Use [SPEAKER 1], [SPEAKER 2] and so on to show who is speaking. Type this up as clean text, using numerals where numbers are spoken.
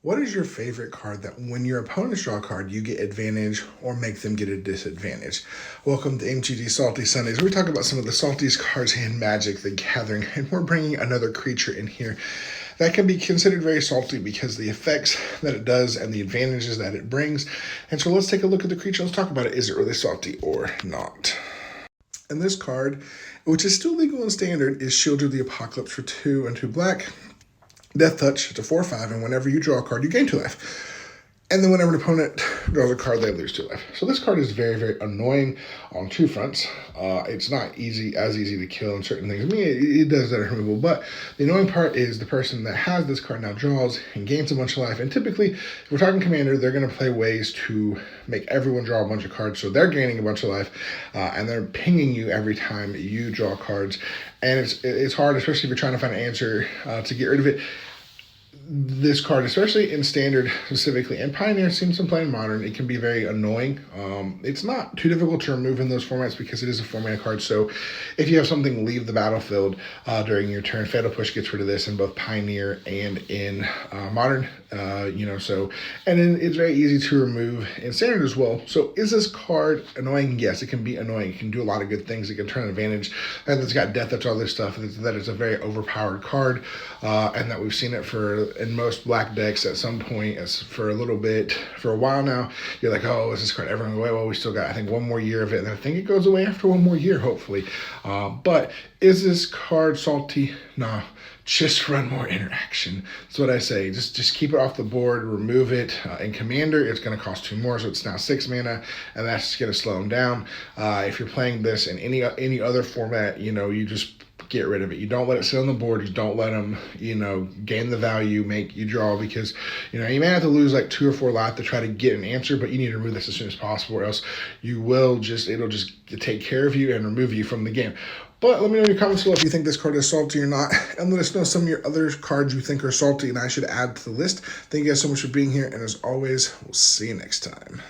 [SPEAKER 1] What is your favorite card that when your opponents draw a card, you get advantage or make them get a disadvantage? Welcome to MTG Salty Sundays, where we talk about some of the saltiest cards in Magic the Gathering, and we're bringing another creature in here that can be considered very salty because of the effects that it does and the advantages that it brings. And so let's take a look at the creature. Let's talk about it. Is it really salty or not? And this card, which is still legal in Standard, is Sheoldred the Apocalypse for 2 and 2 black. Death Touch, it's a 4/5, and whenever you draw a card, you gain 2 life. And then whenever an opponent draws a card, they lose 2 life. So this card is very, very annoying on 2 fronts. It's not as easy to kill in certain things. I mean, it does that removal, but the annoying part is the person that has this card now draws and gains a bunch of life. And typically, if we're talking Commander, they're going to play ways to make everyone draw a bunch of cards, so they're gaining a bunch of life, and they're pinging you every time you draw cards. And it's hard, especially if you're trying to find an answer to get rid of it. This card, especially in Standard specifically, and Pioneer, seems to play in Modern, it can be very annoying. It's not too difficult to remove in those formats because it is a 4-mana card. So if you have something leave the battlefield during your turn, Fatal Push gets rid of this in both Pioneer and in Modern. And then it's very easy to remove in Standard as well. So is this card annoying? Yes, it can be annoying. It can do a lot of good things. It can turn advantage. And it's got Death, that's all this stuff. That it's a very overpowered card, and that we've seen it in most black decks at some point, as for a little bit, for a while now. You're like, oh, is this card ever going away? Well, we still got, I think, 1 more year of it, and I think it goes away after 1 more year, hopefully. But is this card salty? Nah. Just run more interaction. That's what I say. Just keep it off the board, remove it. In Commander, it's going to cost 2 more, so it's now 6 mana, and that's just going to slow them down. If you're playing this in any other format, you just get rid of it. You don't let it sit on the board. You don't let them, gain the value, make you draw, because, you may have to lose like 2 or 4 life to try to get an answer, but you need to remove this as soon as possible, or else it'll just take care of you and remove you from the game. But let me know in your comments below if you think this card is salty or not, and let us know some of your other cards you think are salty and I should add to the list. Thank you guys so much for being here, and as always, we'll see you next time.